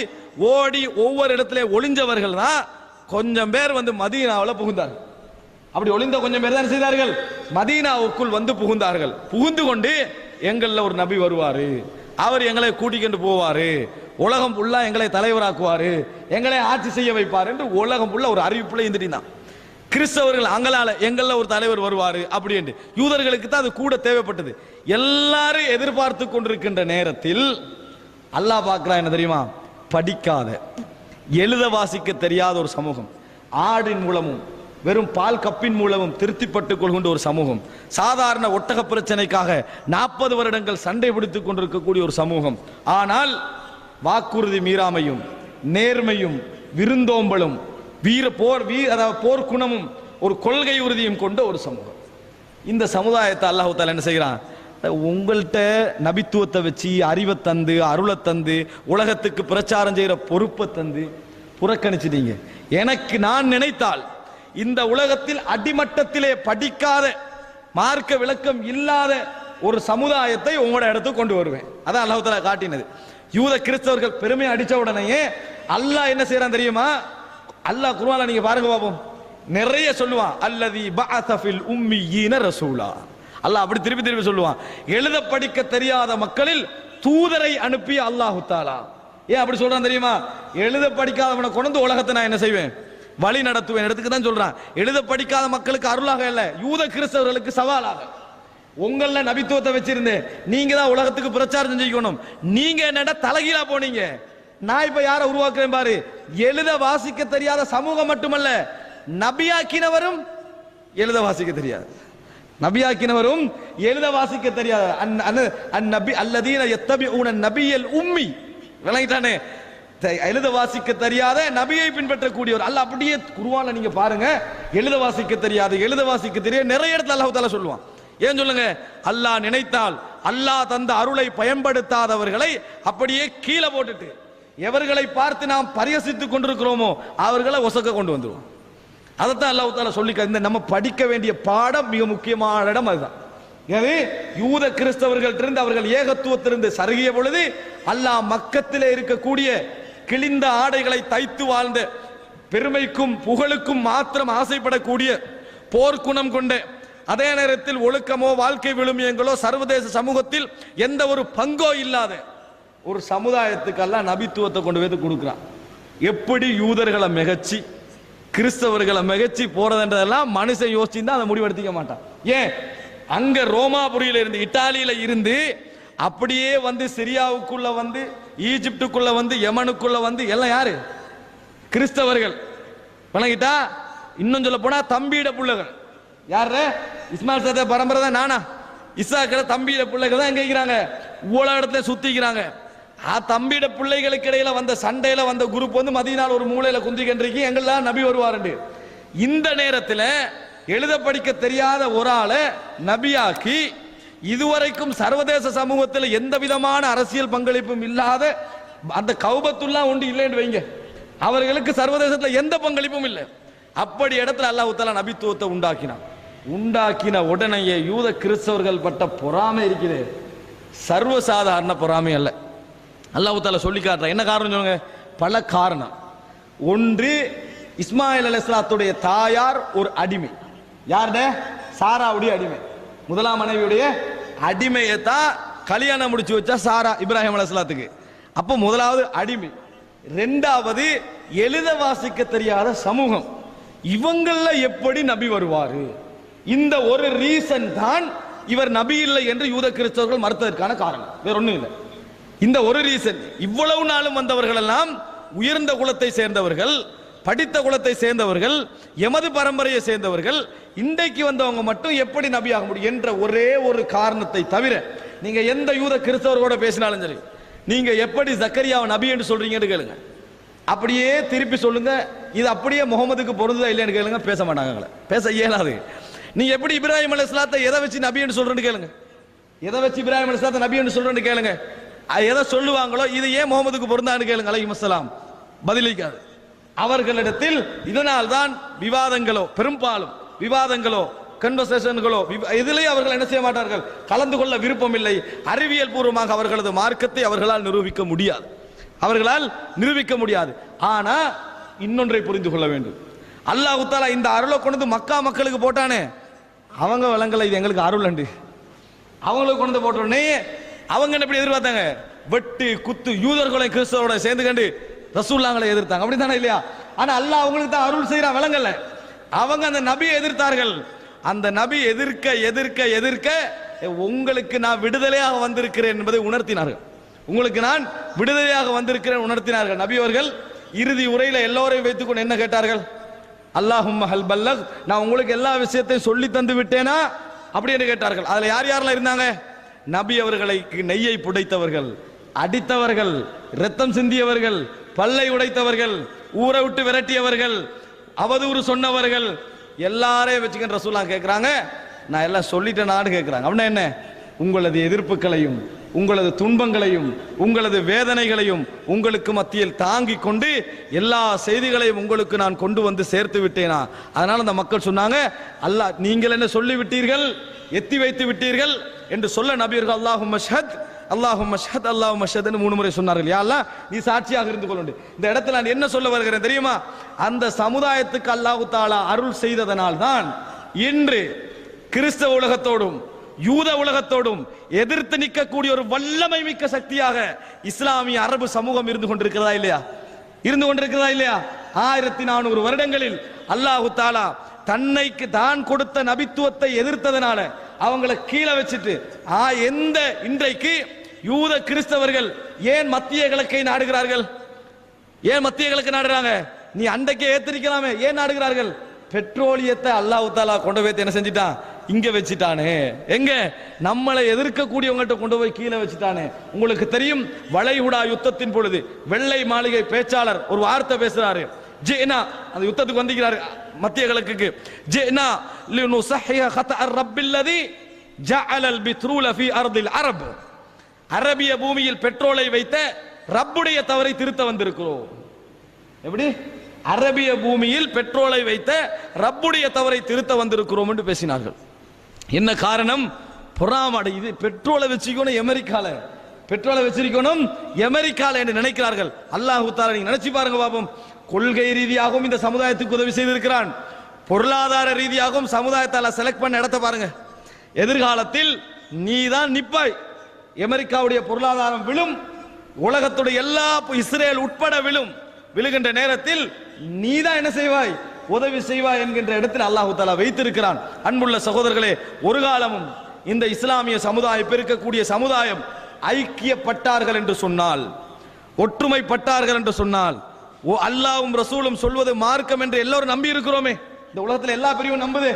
ஓடி ஒவ்வொரு இடத்துல ஒளிஞ்சவர்கள் தான் கொஞ்சம் பேர் வந்து மதீனாவில் புகுந்தார்கள். அப்படி ஒளிந்த கொஞ்சம் பேர் தான் செய்தார்கள், மதீனாவுக்குள் வந்து புகுந்தார்கள். புகுந்து கொண்டு எங்கள்ல ஒரு நபி வருவாரு, அவர் எங்களை கூட்டிக்கொண்டு போவாரு, உலகம் ஃபுல்லா எங்களை தலைவராக்குவாரு, எங்களை ஆட்சி செய்ய வைப்பார் என்று உலகம் ஃபுல்லா ஒரு அறிவிப்புல இருந்துட்டான். கிறிஸ்தவர்கள் அங்களால எங்கள்ல ஒரு தலைவர் வருவாரு அப்படி என்று யூதர்களுக்கு தான் அது கூட தேவைப்பட்டது. எல்லாரும் எதிர்பார்த்து கொண்டிருக்கின்ற நேரத்தில் அல்லாஹ் பார்க்கிறா என்ன தெரியுமா? படிக்காத, எழுத வாசிக்க தெரியாத ஒரு சமூகம், ஆடின் மூலமும் வெறும் பால் கப்பின் மூலமும் திருப்திப்பட்டுக் கொள்கின்ற ஒரு சமூகம், சாதாரண ஒட்டக பிரச்சனைக்காக 40 வருடங்கள் சண்டை பிடித்துக் கொண்டிருக்கக்கூடிய ஒரு சமூகம், ஆனால் வாக்குறுதி மீறாமையும் நேர்மையும் விருந்தோம்பலும் போர் குணமும் ஒரு கொள்கை உறுதியும் கொண்ட ஒரு சமூகம். இந்த சமுதாயத்தை அல்லாஹ் தஆலா என்ன செய்கிறான்? உங்கள்கிட்ட நபித்துவத்தை வச்சு அறிவை தந்து அருளை தந்து உலகத்துக்கு பிரச்சாரம் செய்கிற பொறுப்பை தந்து புறக்கணிச்சிட்டீங்க. எனக்கு நான் நினைத்தால் இந்த உலகத்தில் அடிமட்டத்திலே படிக்காத மார்க்க விளக்கம் இல்லாத ஒரு சமுதாயத்தை உங்களோட இடத்துக்கு கொண்டு வருவேன். அதான் அல்லாஹ் தஆலா காட்டினது. யூத கிறிஸ்தவர்கள் பெருமை அடிச்ச உடனேயே அல்லாஹ் என்ன செய்யறான் தெரியுமா? அல்லாஹ் குர்ஆன்ல நீங்க பாருங்க பாப்போம், நிறைய சொல்லுவான், அல்லதி பஅஸ ஃபில் உம்மீன ரசூலா. அல்லாஹ் அப்படி திருப்பி திருப்பி சொல்லுவான், எழுத படிக்க தெரியாத மக்களில் தூதரை அனுப்பிய அல்லாஹ் தஆலா. ஏன் அப்படி சொல்றான் தெரியுமா? எழுத படிக்காதவனை கொண்டு உலகத்தை நான் என்ன செய்வேன்? வழி நடத்துவேன். இடத்துக்கு தான் சொல்றான். எழுத படிக்காத மக்களுக்கு அருளாக இல்ல, யூத கிறிஸ்தவர்களுக்கு சவாலாக. உங்கள நபித்துவத்தை வச்சிருந்தேன், நீங்க தான் உலகத்துக்கு பிரச்சாரம் செஞ்சுக்கணும். நீங்க என்னடா தலைகீழா போனீங்க. நான் இப்ப யாரை உருவாக்குறேன் பாரு, எழுத வாசிக்க தெரியாத சமூகம் மட்டுமல்ல, நபியாக்கினவரும் எழுத வாசிக்க தெரியாது, நபியாக்கினவரும் எழுத வாசிக்க தெரியாது. அந்நபி அல்லதீன யத்தபிஊன நபியல் உம்மி. விளங்கிட்டானே? எழுத வாசிக்க தெரியாத நபியை பின்பற்றக்கூடியவர். அல்லாஹ் அப்படியே குர்ஆன்ல நீங்க பாருங்க, எழுத வாசிக்க தெரியாது, எழுத வாசிக்க தெரியாது நிறைய இடத்துல அல்லாஹ் தஆலா சொல்லுவான். ஏன் சொல்லுங்க? அல்லாஹ் நினைத்தால் அல்லாஹ் தந்த அருளை பயன்படுத்தாதவர்களை அப்படியே கீழே போட்டுட்டு எவர்களை பார்த்து நாம் பரிஹசித்துக் கொண்டிருக்கிறோமோ அவர்களை ஒசக்க கொண்டு வந்துருவோம். அதைத்தான் அல்லாஹ் தஆலா சொல்லி இந்த நம்ம படிக்க வேண்டிய பாடம் மிக முக்கியமான இடம் அதுதான். எனவே யூத கிறிஸ்தவர்களிலிருந்து அவர்கள் ஏகத்துவத்திலிருந்து சருகிய பொழுது அல்லாஹ் மக்கத்திலே இருக்கக்கூடிய கிழிந்த ஆடைகளை தைத்து வாழ்ந்த பெருமைக்கும் புகழுக்கும் மாத்திரம் ஆசைப்படக்கூடிய போர்க்குணம் கொண்ட, அதே நேரத்தில் ஒழுக்கமோ வாழ்க்கை விழுமியங்களோ சர்வதேச சமூகத்தில் எந்த ஒரு பங்கோ இல்லாத ஒரு சமுதாயத்துக்கு எல்லாம் நபித்துவத்தை கொண்டு வந்து கொடுக்கிறான். எப்படி யூதர்களை மிகச்சி கிறிஸ்தவர்களை மிகச்சி போறதுன்றதெல்லாம் மனுஷன் யோசிச்சுதான் அதை முடிவெடுத்திக்க மாட்டான். ஏன்? அங்க ரோமாபுரியில இருந்து இத்தாலியில இருந்து அப்படியே வந்து சிரியாவுக்குள்ள வந்து ஈஜிப்டுக்குள்ள வந்து யமனுக்குள்ள வந்து எல்லாம் யாரு? கிறிஸ்தவர்கள். வணங்கிட்டா இன்னும் சொல்ல போனா தம்பியிட பிள்ளைகள். யாரு? இஸ்மாயில் சாத்த பரம்பரை தான் நானா இசாக்கிற தம்பியிட பிள்ளைகள் தான் எங்க இருக்கிறாங்க? இவ்வளவு இடத்துல சுத்திக்கிறாங்க. தம்பிட பிள்ளைகளுக்கு இடையில வந்த சண்டையில வந்த குரூப் வந்து மதீனால ஒரு மூலையில குந்திக்கின்றிருக்கு, எங்கெல்லாம் நபி வருவாருண்டு. இந்த நேரத்தில் எழுத படிக்க தெரியாத ஒரு ஆளை நபியாக்கி இதுவரைக்கும் சர்வதேச சமூகத்தில் எந்த விதமான அரசியல் பங்களிப்பும் இல்லாத அந்த கௌபத்துல்லா ஒன்று இல்லைன்னு வைங்க, அவர்களுக்கு சர்வதேசத்தில் எந்த பங்களிப்பும் இல்லை. அப்படி இடத்துல அல்லாஹ் தஆலா நபித்துவத்தை உண்டாக்கின உடனேயே யூத கிறிஸ்தவர்கள் பட்ட பொறாமை இருக்குது, சர்வசாதாரண பொறாமை அல்ல. அல்லாஹ் தஆலா சொல்லி காட்டுறான். என்ன காரணம் சொல்லுங்க? பல காரணம். ஒன்று, இஸ்மாயில் அலைஹிஸ்ஸலாத்துடைய தாயார் ஒரு அடிமை. யாருட? சாராவுடைய அடிமை. முதலாம் மனைவியுடைய அடிமையை தான் கல்யாணம் முடிச்சு வச்சா சாரா இப்ராஹிம் அலைஹிஸ்ஸலாத்துக்கு. அப்போ முதலாவது அடிமை. ரெண்டாவது எழுத வாசிக்க தெரியாத சமூகம். இவங்கள எப்படி நபி வருவாரு? இந்த ஒரு ரீசன் தான் இவர் நபி இல்லை என்று யூத கிறிஸ்தவர்கள் மறுத்ததற்கான காரணம், வேற ஒண்ணும் இல்லை. இந்த ஒரு ரீசன். இவ்வளவு நாளும் வந்தவர்கள் எல்லாம் உயர்ந்த குலத்தை சேர்ந்தவர்கள், படித்த குலத்தை சேர்ந்தவர்கள், எமது பரம்பரையை சேர்ந்தவர்கள். இன்றைக்கு வந்தவங்க மட்டும் எப்படி நபியாக முடியும் என்ற ஒரே ஒரு காரணத்தை தவிர, நீங்க எந்த யூத கிறிஸ்தவர்களோட பேசினாலும் சரி, நீங்க எப்படி ஜக்கரியாவை நபி என்று சொல்றீங்கன்னு கேளுங்க, அப்படியே திருப்பி சொல்லுங்க, இது அப்படியே முகமதுக்கு பொருந்தா இல்லைன்னு கேளுங்க, பேச மாட்டாங்க, பேச இயலாது. நீங்க எப்படி இப்ராஹிம் அலைஹிஸ்ஸலாத்தை எதை வச்சு நபி என்று சொல்றேன்னு கேளுங்க, எதை வச்சு இப்ராஹிம் அலைஹிஸ்ஸலாத்தை நபி என்று சொல்றேன்னு கேளுங்க, எதை சொல்லுவாங்களோ இது ஏன் முகமதுக்கு பொருந்தான்னு கேளுங்க, அலைஹிஸ்ஸலாம் பதிலளிக்காது. அவர்களிடத்தில் இதனால் தான் விவாதங்களோ, பெரும்பாலும் விவாதங்களோ, கன்வர்சேஷன்களோ, இதிலே அவர்கள் என்ன செய்ய மாட்டார்கள், கலந்து கொள்ள விருப்பம் இல்லை. அறிவியல் பூர்வமாக அவர்களது மார்க்கத்தை அவர்களால் நிரூபிக்க முடியாது. ஆனா இன்னொன்றை புரிந்து கொள்ள வேண்டும். அல்லாஹ் தஆலா இந்த அருளை கொண்டு மக்கா மக்களுக்கு போட்டானே, அவங்க வழங்கல, இது எங்களுக்கு அருள் அண்டு. அவங்களுக்கு கொண்டு போட்டோடனே அவங்க எப்படி எதிர்பார்த்தாங்க? வெட்டு குத்து யூதர்களை கிறிஸ்தவரோட சேர்ந்து கண்டு ரசூலுல்லாஹ்களை எதிர்த்தாங்க, அப்படித்தானே இல்லையா? ஆனா அல்லாஹ் அவங்களுக்கு தான் அருள் செய்யறான், விளங்கல. அவங்க அந்த நபியை எதிர்த்தார்கள். அந்த நபி எதிர்க்க எதிர்க்க எதிர்க்க உங்களுக்கு நான் விடுதலையாக வந்திருக்கிறேன் என்பதை உணர்த்தினார்கள். உங்களுக்கு நான் விடுதலையாக வந்திருக்கிறேன் உணர்த்தினார்கள். நபி அவர்கள் இறுதி உரையில எல்லோரையும் வைத்துக்கொண்டு என்ன கேட்டார்கள்? அல்லாஹும்ம ஹல் பல்லக், நான் உங்களுக்கு எல்லா விஷயத்தையும் சொல்லி தந்து விட்டேனா அப்படி என்று கேட்டார்கள். அதுல யார் யாரெல்லாம் இருந்தாங்க? நபி அவர்களை நெய்யை புடைத்தவர்கள், அடித்தவர்கள், ரத்தம் சிந்தியவர்கள், பல்லை உடைத்தவர்கள், ஊரை விட்டு விரட்டியவர்கள், அவதூறு சொன்னவர்கள், எல்லாரையும் வச்சுக்கிற ரசூலுல்லாஹ் கேட்கிறாங்க, நான் எல்லாம் சொல்லிட்டேனான்னு கேட்கிறாங்க. அப்படின்னா என்ன? உங்களது எதிர்ப்புகளையும், உங்களது துன்பங்களையும், உங்களது வேதனைகளையும் உங்களுக்கு மத்தியில் தாங்கிக் கொண்டு எல்லா செய்திகளையும் உங்களுக்கு நான் கொண்டு வந்து சேர்த்து விட்டேனா? அதனால அந்த மக்கள் சொன்னாங்க, அல்லாஹ் நீங்கள் என்ன சொல்லி விட்டீர்கள், எத்தி வைத்து விட்டீர்கள் என்று சொல்ல நபியர்கள் அல்லாஹும்ம ஷஹத் அல்லாஹும்ம ஷஹத் அல்லாஹும்ம ஷஹத்னு 3 முறை சொன்னார்கள். யா அல்லாஹ் நீ சாட்சியாக இருந்து கொள்ளு. இந்த இடத்துல நான் என்ன சொல்ல வருகிறேன் தெரியுமா? அந்த சமுதாயத்துக்கு அல்லாஹ் தஆலா அருள் செய்ததனால் தான் இன்று கிறிஸ்தவ உலகத்தோடும் யூத உலகத்தோடும் எதிர்த்து நிற்கக்கூடிய ஒரு வல்லமை மிக்க சக்தியாக இஸ்லாமிய அரபு சமூகம் இருந்து கொண்டிருக்கிறதா இல்லையா? 1400 வருடங்களில் அல்லாஹ் தஆலா தன்னைக்கு தான் கொடுத்த நபித்துவத்தை எதிர்த்ததனால அவங்களை கீழே வச்சுட்டு எந்த இன்றைக்கு யூத கிறிஸ்தவர்கள் ஏன் மத்திய கிழக்கை நாடுகிறார்கள்? ஏன் மத்திய கிழக்கு நாடுறாங்க? நீ அன்றைக்கே ஏத்திருக்கலாமே, ஏன் நாடுகிறார்கள்? பெட்ரோலியத்தை அல்லாஹ் தஆலா கொண்டு போய் என்ன செஞ்சிட்டான்? இங்க வச்சுட்டானே. எங்க? நம்மளை எதிர்க்கக்கூடியவங்கள்ட்ட கொண்டு போய் கீழே வச்சுட்டானே. உங்களுக்கு தெரியும், வளைகுடா யுத்தத்தின் பொழுது வெள்ளை மாளிகை பேச்சாளர் ஒரு வார்த்தை பேசுறாரு. ஜினா, அந்த யுத்தத்துக்கு வந்திருக்கிறாரு மத்திய கிழக்குக்கு. ஜினா லினுஸஹிஹ கதஅர் ரப்பில்லதி ஜஅலல் பித்ரூல ஃபீ அர்தில் அரப். அரபிய பூமியில் பெட்ரோலை வைத்த ரப்புடைய தவறை திருத்த வந்திருக்கிறோம். எப்படி? அரபிய பூமியில் பெட்ரோலை வைத்த ரப்புடைய தவறை திருத்த வந்திருக்கிறோம் என்று பேசினார்கள். என்ன காரணம்? பொறாமடை. இது பெட்ரோலை வச்சுக்கணும் அமெரிக்கால, பெட்ரோலை வச்சிருக்கணும் அமெரிக்கால என்று நினைக்கிறார்கள். அல்லாஹ் தஆலா நீங்க நினைச்சு பாருங்க பாப்போம். கொள்கை ரீதியாகவும் இந்த சமுதாயத்துக்கு உதவி செய்திருக்கிறான், பொருளாதார ரீதியாகவும் சமுதாயத்தால செலக்ட் பண்ண இடத்தை பாருங்க. எதிர்காலத்தில் நீதான் நிப்பாய், அமெரிக்காவுடைய பொருளாதாரம் விழும், உலகத்துடைய எல்லா இஸ்ரேல் உட்பட விழும். விழுகின்ற நேரத்தில் நீதான் என்ன செய்வாய்? உதவி செய்வாய் என்கின்ற இடத்தில் அல்லாஹ் தஆலா வைத்திருக்கிறான். அன்புள்ள சகோதரர்களே, ஒரு காலமும் இந்த இஸ்லாமிய சமுதாயம் பெருக்கக்கூடிய சமுதாயம் ஐக்கியப்பட்டார்கள் என்று சொன்னால், ஒற்றுமைப்பட்டார்கள் என்று சொன்னால், அல்லாஹ்வும் ரசூலும் சொல்வது மார்க்கம் என்று எல்லோரும் நம்பி இருக்கிறோமே, இந்த உலகத்தில் எல்லா பிரிவும் நம்புது,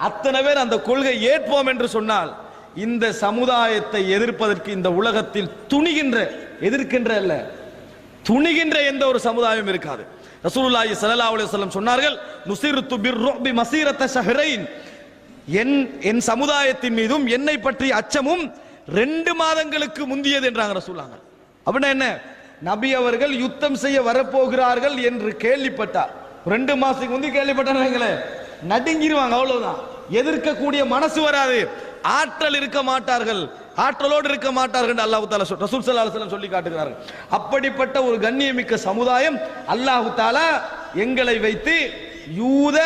அத்தனை பேர் அந்த கொள்கை ஏற்போம் என்று சொன்னால் இந்த சமுதாயத்தை எதிர்ப்பதற்கு இந்த உலகத்தில் எதிர்க்கின்ற அல்ல, துணிகின்ற எந்த ஒரு சமுதாயம் இருக்காது. ரசூலுல்லாஹி ஸல்லல்லாஹு அலைஹி வஸல்லம் சொன்னார்கள், நுஸிர்து பிர்ருபி மஸீரத ஷஹ்ரைன், என் சமுதாயத்தின் மீதும் என்னை பற்றிய அச்சமும் 2 மாதங்களுக்கு முந்தியது என்றாங்க ரசூலுல்லாஹ். அப்படின்னா என்ன? நபி அவர்கள் யுத்தம் செய்ய வரப்போகிறார்கள் என்று கேள்விப்பட்டார், 2 மாசத்துக்கு முந்தி கேள்விப்பட்டாங்களே, நடுங்கிடுவாங்க, அவ்வளவுதான். எதிர்க்கக்கூடிய மனசு வராது, ஆற்றல் இருக்க மாட்டார்கள், ஆற்றலோடு இருக்க மாட்டார்கள் அல்லாஹ் தஆலா ரசூல் ஸல்லல்லாஹு அலைஹி வஸல்லம் சொல்லி காட்டுகிறார்கள். அப்படிப்பட்ட ஒரு கண்ணியமிக்க சமுதாயம் அல்லாஹ் தஆலா எங்களை வைத்து யூத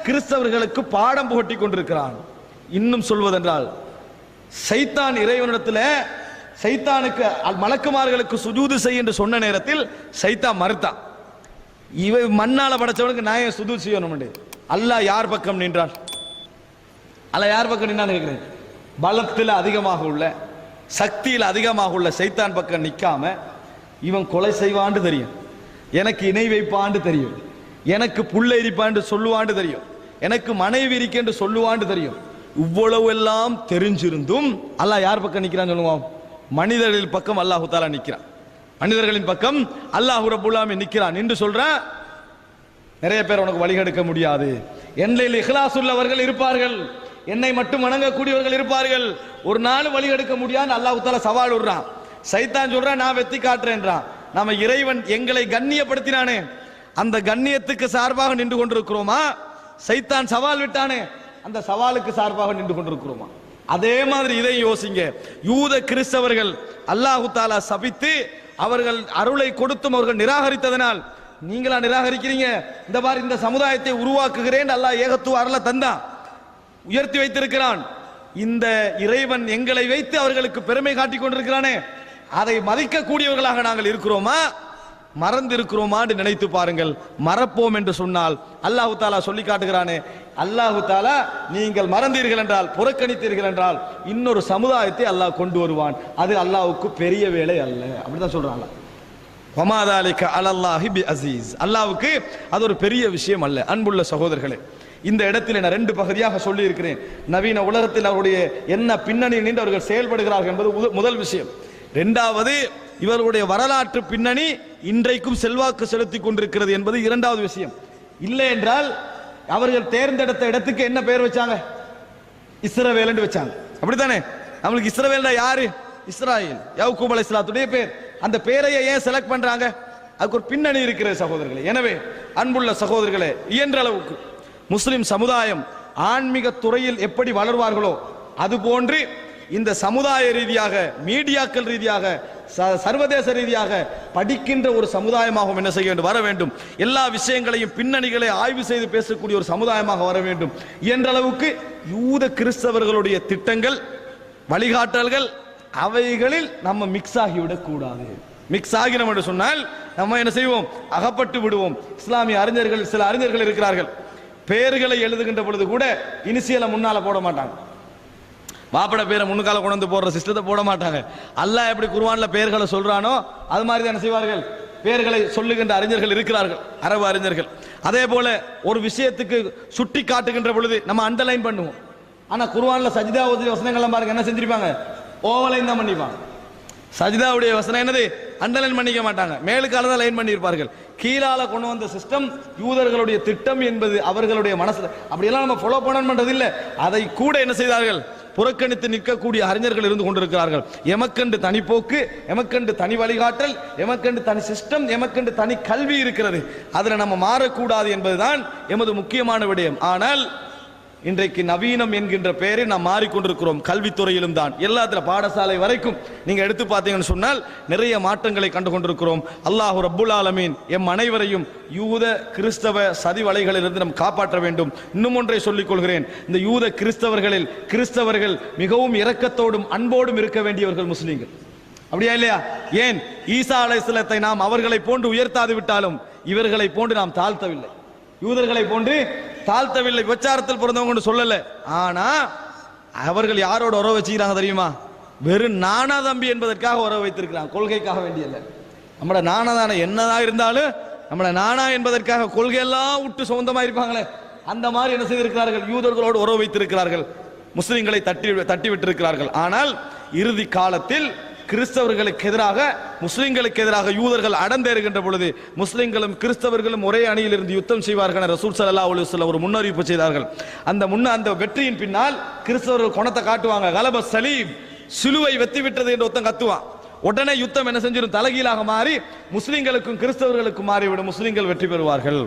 கிறிஸ்தவர்களுக்கு பாடம் புகட்டி கொண்டிருக்கிறான். இன்னும் சொல்வதென்றால், சைத்தான் இறைவனிடத்தில் சைத்தானுக்கு மலக்குமார்களுக்கு சுஜூது செய் என்று சொன்ன நேரத்தில் சைத்தான் மறுத்தான். இவை மண்ணால படைச்சவனுக்கு நான் சுஜூது செய்யணும். அல்லாஹ் யார் பக்கம் நின்றான்? அல்லாஹ் யார் பக்கம் நின்றான்னு கேட்கிறேன். பலத்தில் அதிகமாக உள்ள, சக்தியில் அதிகமாக உள்ள சைத்தான் பக்கம் நிற்காம, இவன் கொலை செய்வான்னு தெரியும், எனக்கு இணை வைப்பான்னு தெரியும், எனக்கு புல்ல எரிப்பான்னு சொல்லுவான்னு தெரியும், எனக்கு மனைவி இருக்கேன்னு சொல்லுவான்னு தெரியும். இவ்வளவு எல்லாம் தெரிஞ்சிருந்தும் அல்லாஹ் யார் பக்கம் நிற்கிறான்னு சொல்லுவோம்? மனிதர்களின் பக்கம் அல்லாஹு தஆலா நிற்கிறான். மனிதர்களின் பக்கம் அல்லாஹ் ரப்பல் ஆலமீன் நிற்கிறான் என்று சொல்றான். நிறைய பேர் உனக்கு வழிகெடுக்க முடியாது, என்னில் இஹ்லாஸ் உள்ளவர்கள் இருப்பார்கள், என்னை மட்டும் வணங்கக்கூடியவர்கள் இருப்பார்கள், ஒரு நாள் வழி எடுக்க முடியாது அல்லாஹ் தஆலா சவால் விடுறான். சைத்தான் சொல்றான், நான் வெற்றி காட்டுறேன்றான். நாம இறைவன் எங்களை கண்ணியப்படுத்தினானே, அந்த கண்ணியத்துக்கு சார்பாக நின்று கொண்டிருக்கிறோமா? சைத்தான் சவால் விட்டானே, அந்த சவாலுக்கு சார்பாக நின்று கொண்டிருக்கிறோமா? அதே மாதிரி இதை யோசிங்க. யூத கிறிஸ்தவர்கள் அல்லாஹ் தஆலா சபித்து அவர்கள் அருளை கொடுத்தும் அவர்கள் நிராகரித்ததனால் நீங்களா நிராகரிக்கிறீங்க? இந்த மாதிரி இந்த சமுதாயத்தை உருவாக்குகிறேன் அல்லாஹ் ஏகத்துவ அருளை தந்தான், உயர்த்தி வைத்திருக்கிறான். இந்த இறைவன் எங்களை வைத்து அவர்களுக்கு பெருமை காட்டிக் கொண்டிருக்கிறானே, அதை மதிக்கக்கூடியவர்களாக நாங்கள் இருக்கிறோமா, மறந்து இருக்கிறோமா என்று நினைத்து பாருங்கள். மறப்போம் என்று சொன்னால் அல்லாஹ் தஆலா சொல்லி காட்டுகிறானே, அல்லாஹ் தஆலா நீங்கள் மறந்தீர்கள் என்றால், புறக்கணித்தீர்கள் என்றால் இன்னொரு சமுதாயத்தை அல்லாஹ் கொண்டு வருவான். அது அல்லாஹ்வுக்கு பெரிய வேலை அல்ல, அப்படிதான் சொல்றாங்க. வமா தாலிக அலல்லாஹி பி அஸீஸ், அல்லாஹ்வுக்கு அது ஒரு பெரிய விஷயம் அல்ல. அன்புள்ள சகோதரர்களே, இந்த இடத்தில் நான் 2 பகுதியாக சொல்லி இருக்கிறேன். நவீன உலகத்தில் அவருடைய என்ன பின்னணி நின்று அவர்கள் செயல்படுகிறார்கள் என்பது முதல் விஷயம். 2வது, இவர்களுடைய வரலாற்று பின்னணி இன்றைக்கும் செல்வாக்கு செலுத்திக் கொண்டிருக்கிறது என்பது 2வது விஷயம். இல்லை என்றால் அவர்கள் தேர்ந்தெடுத்த இடத்துக்கு என்ன பெயர் வச்சாங்க? இஸ்ரவேல் என்று வச்சாங்க, அப்படித்தானே? நம்மளுக்கு இஸ்ரவேல் யாரு? இஸ்ராயேல், யாக்கூப் அலைஹிஸ்ஸலாத்துடைய பேர். அந்த பெயரையே ஏன் செலக்ட் பண்றாங்க? அதுக்கு ஒரு பின்னணி இருக்கிறது சகோதரர்களே. எனவே அன்புள்ள சகோதரர்களே, இயன்ற அளவுக்கு முஸ்லிம் சமுதாயம் ஆன்மீக துறையில் எப்படி வளர்வார்களோ அதுபோன்று இந்த சமுதாய ரீதியாக, மீடியாக்கள் ரீதியாக, சர்வதேச ரீதியாக படிக்கின்ற ஒரு சமுதாயமாக என்ன செய்ய வேண்டும்? வர வேண்டும். எல்லா விஷயங்களையும் பின்னணிகளை ஆய்வு செய்து பேசக்கூடிய ஒரு சமுதாயமாக வர வேண்டும். என்ற அளவுக்கு யூத கிறிஸ்தவர்களுடைய திட்டங்கள், வழிகாட்டல்கள், அவைகளில் நம்ம மிக்ஸ் ஆகிவிடக் கூடாது. மிக்ஸ் ஆகினோம் என்று சொன்னால் நம்ம என்ன செய்வோம்? அகப்பட்டு விடுவோம். இஸ்லாமிய அறிஞர்கள், சில அறிஞர்கள் இருக்கிறார்கள், பெயர்களை எழுதுகின்ற பொழுது கூட இனிஷியலை முன்னால போட மாட்டாங்க, வாப்பட பேரை முன்னுக்கால கொண்டு வந்து போடுற சிஸ்டத்தை போட மாட்டாங்க. அல்லாஹ் எப்படி குர்ஆன்ல பெயர்களை சொல்றானோ அது மாதிரி தான் என்ன செய்வார்கள்? பெயர்களை சொல்லுகின்ற அறிஞர்கள் இருக்கிறார்கள், அரபு அறிஞர்கள். அதே போல ஒரு விஷயத்துக்கு சுட்டி காட்டுகின்ற பொழுது நம்ம அண்டர்லைன் பண்ணுவோம். ஆனா குர்ஆன்ல சஜிதா ஓதிய வசனங்கள்லாம் பாருங்க, என்ன செஞ்சிருப்பாங்க? ஓவலைன் தான் பண்ணிப்பாங்க. சஜிதாவுடைய வசனம் என்னது? அண்டர்லைன் பண்ணிக்க மாட்டாங்க, மேலுக்கால தான் லைன் பண்ணியிருப்பார்கள். கீழால கொண்டு வந்த சிஸ்டம் யூதர்களுடைய திட்டம் என்பது அவர்களுடைய மனசுல அப்படியெல்லாம் நம்ம ஃபாலோ பண்றது இல்லை. அதை கூட என்ன செய்தார்கள்? புறக்கணித்து நிற்கக்கூடிய அறிஞர்கள் இருந்து கொண்டிருக்கிறார்கள். எமக்கண்டு தனி போக்கு, எமக்கண்டு தனி வழிகாட்டல், எமக்கண்டு தனி சிஸ்டம், எமக்கண்டு தனி கல்வி இருக்கிறது. அதில் நம்ம மாறக்கூடாது என்பதுதான் எமது முக்கியமான விடயம். ஆனால் இன்றைக்கு நவீனம் என்கின்ற பெயரை நாம் மாறிக்கொண்டிருக்கிறோம். கல்வித்துறையிலும் தான், எல்லாத்துல பாடசாலை வரைக்கும் நீங்க எடுத்து பார்த்தீங்கன்னு சொன்னால் நிறைய மாற்றங்களை கண்டு கொண்டிருக்கிறோம். அல்லாஹ் ரப்புல் ஆலமீன் எம் அனைவரையும் யூத கிறிஸ்தவ சதி வலைகளிலிருந்து நாம் காப்பாற்ற வேண்டும். இன்னும் ஒன்றை சொல்லிக் கொள்கிறேன், இந்த யூத கிறிஸ்தவர்கள் மிகவும் இரக்கத்தோடும் அன்போடும் இருக்க வேண்டியவர்கள் முஸ்லீம்கள், அப்படியா இல்லையா? ஏன்? ஈசா அலைஹிஸ்ஸலாத்தை நாம் அவர்களை போன்று உயர்த்தாது விட்டாலும் இவர்களை போன்று நாம் தாழ்த்தவில்லை, யூதர்களை போன்று தாழ்த்தவில்லை. விபச்சாரத்தில் பிறந்தவங்க சொல்லல, ஆனா அவர்கள் யாரோட உறவு வச்சுக்கிறாங்க தெரியுமா? வெறும் நானா தம்பி என்பதற்காக உறவு வைத்திருக்கிறாங்க, கொள்கைக்காக வேண்டியல்ல. நம்மளோட நானா தானே என்னதான் இருந்தாலும் நம்மள நானா என்பதற்காக கொள்கையெல்லாம் விட்டு சொந்தமா இருப்பாங்களே, அந்த மாதிரி என்ன செய்திருக்கிறார்கள்? யூதர்களோடு உறவு வைத்திருக்கிறார்கள். முஸ்லிம்களை தட்டிவிட்டிருக்கிறார்கள். ஆனால் இறுதி காலத்தில் கிறிஸ்தவர்களுக்கு எதிராக முஸ்லிம்களுக்கு எதிராக யூதர்கள் அடந்தேறுகின்ற பொழுது முஸ்லிம்களும் கிறிஸ்தவர்களும் ஒரே அணியில் இருந்து யுத்தம் செய்வார்கள் என ரசூல் ஸல்லல்லாஹு அலைஹி வஸல்லம் ஒரு முன்னறிவிப்பு செய்தார்கள். அந்த வெற்றியின் பின்னால் கிறிஸ்தவர்கள் குணத்தை காட்டுவாங்க. கலப சலீப், சிலுவை வெத்தி விட்டது என்று ஒருத்தன் கத்துவான். உடனே யுத்தம் என்ன செஞ்சிடும், தலைகீழாக மாறி முஸ்லிம்களுக்கும் கிறிஸ்தவர்களுக்கும் மாறிவிடும், முஸ்லிம்கள் வெற்றி பெறுவார்கள்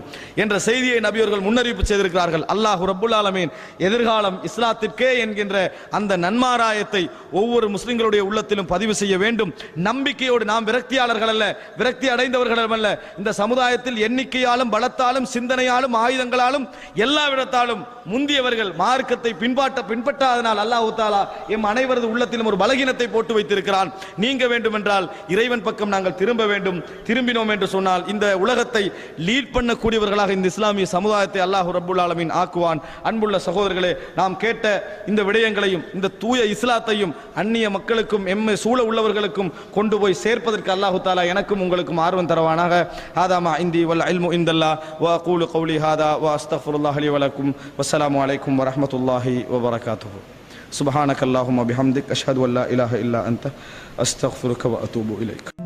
என்ற செய்தியை நபியவர்கள் முன்னறிவிப்பு செய்திருக்கிறார்கள். அல்லாஹ் ரப்புல் ஆலமீன் எதிர்காலம் இஸ்லாத்திற்கே என்கின்ற அந்த நன்மாராயத்தை ஒவ்வொரு முஸ்லிம்களுடைய உள்ளத்திலும் பதிவு செய்ய வேண்டும். நம்பிக்கையோடு நாம் விரக்தியாளர்கள் அல்ல, விரக்தி அடைந்தவர்கள் அல்ல. இந்த சமுதாயத்தில் எண்ணிக்கையாலும் பலத்தாலும் சிந்தனையாலும் ஆயுதங்களாலும் எல்லா விடத்தாலும் முந்தியவர்கள் மார்க்கத்தை பின்பற்றாதனால் அல்லாஹ் தஆலா எம் அனைவரது உள்ளத்திலும் ஒரு பலகீனத்தை போட்டு வைத்திருக்கிறான். நீங்க வேண்டும் என்றால் இறைவன் பக்கம் நாங்கள் திரும்ப வேண்டும். திரும்பினோம் என்று சொன்னால் இந்த உலகத்தை லீட் பண்ணக்கூடியவர்களாக இந்த இஸ்லாமிய சமுதாயத்தை அல்லாஹ் ரப்புல் ஆலமீன் ஆக்குவான். அன்புள்ள சகோதரர்களே, நாம் கேட்ட இந்த விடயங்களையும் இந்த தூய இஸ்லாத்தையும் அந்நிய மக்களுக்கும் எம்மை சூழ உள்ளவர்களுக்கும் கொண்டு போய் சேர்ப்பதற்கு அல்லாஹ் தஆலா எனக்கும் உங்களுக்கும் ஆர்வம் தருவானாக. ஹாதா மா இந்தி வல் இல்மு இந்தல்லாஹ் வ அகூலு கௌலி ஹாதா வ அஸ்தக்ஃபிருல்லாஹ் லி வ லக்கும். வஸ்ஸலாமு அலைக்கும் வ ரஹ்மத்துல்லாஹி வ பரகாத்துஹு. சுப்ஹானக அல்லாஹும்ம பிஹம்திக் அஷ்ஹது அன் லா இலாஹா இல்லா அன்த அஸ்தக்ஃபிருக வ அத்தூபு இலைக்.